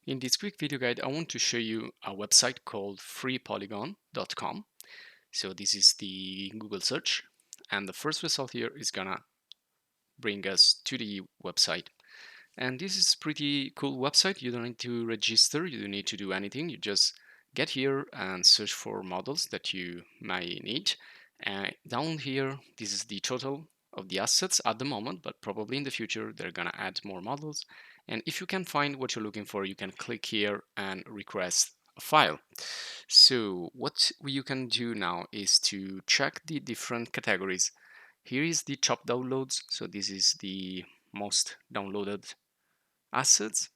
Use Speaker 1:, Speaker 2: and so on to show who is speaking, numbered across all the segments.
Speaker 1: In this quick video guide, I want to show you a website called FreePolygon.com. So this is the Google search, and the first result here is gonna bring us to the website. And this is pretty cool website. You don't need to register, you don't need to do anything. You just get here and search for models that you may need. And down here, this is the total of the assets at the moment, but probably in the future they're gonna add more models. And if you can find what you're looking for, you can click here and request a file. So what you can do now is to check the different categories. Here is the top downloads. So this is the most downloaded assets.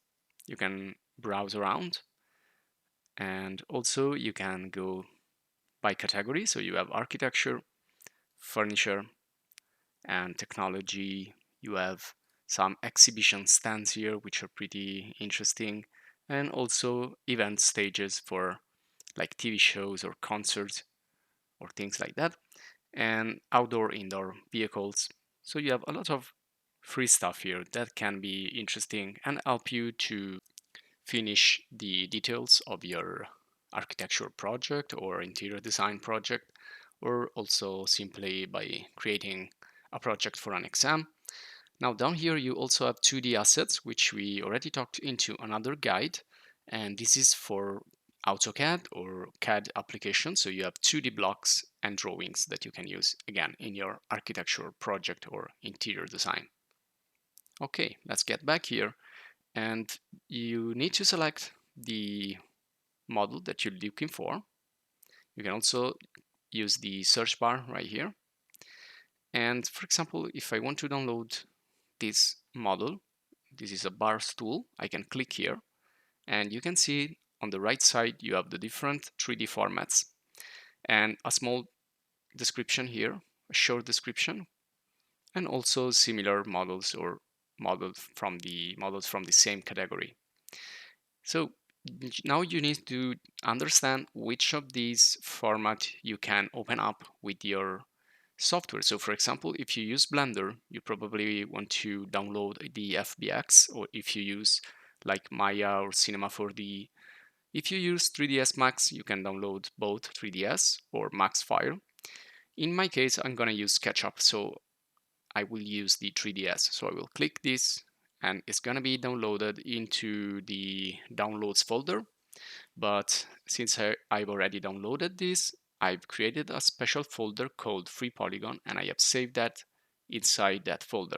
Speaker 1: You can browse around, and also you can go by category. So you have architecture, furniture, and technology. You have some exhibition stands here, which are pretty interesting, and also event stages for like TV shows or concerts or things like that, and outdoor, indoor vehicles. So you have a lot of free stuff here that can be interesting and help you to finish the details of your architecture project or interior design project, or also simply by creating a project for an exam. Now down here you also have 2D assets, which we already talked into another guide, and this is for AutoCAD or CAD applications. So you have 2D blocks and drawings that you can use again in your architecture project or interior design. Okay, let's get back here, and you need to select the model that you're looking for. You can also use the search bar right here. And for example, if I want to download this model, this is a bar stool, I can click here, and you can see on the right side you have the different 3D formats and a small description here, a short description, and also similar models or models from the same category. So now you need to understand which of these format you can open up with your software. So for example, if you use Blender, you probably want to download the FBX, or if you use like Maya or Cinema 4D. If you use 3ds Max, you can download both 3ds or Max file. In my case, I'm gonna use SketchUp, so I will use the 3ds. So I will click this, and it's gonna be downloaded into the downloads folder. But since I've already downloaded this, I've created a special folder called FreePolygon, and I have saved that inside that folder.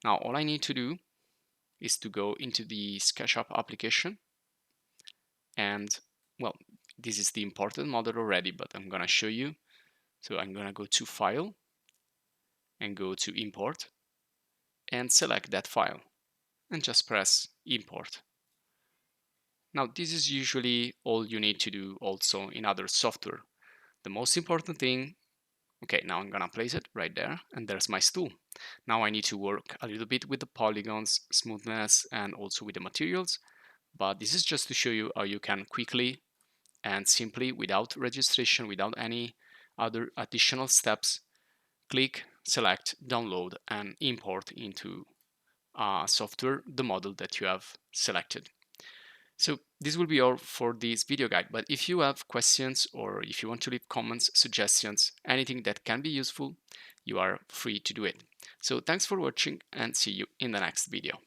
Speaker 1: Now all I need to do is to go into the SketchUp application, and well, this is the imported model already, but I'm gonna show you. So I'm gonna go to File and go to Import and select that file and just press Import. Now this is usually all you need to do also in other software. The most important thing, okay, now I'm gonna place it right there, and there's my stool. Now I need to work a little bit with the polygons, smoothness, and also with the materials, but this is just to show you how you can quickly and simply, without registration, without any other additional steps, click, select, download, and import into software the model that you have selected. So this will be all for this video guide, but if you have questions or if you want to leave comments, suggestions, anything that can be useful, you are free to do it. So thanks for watching, and see you in the next video.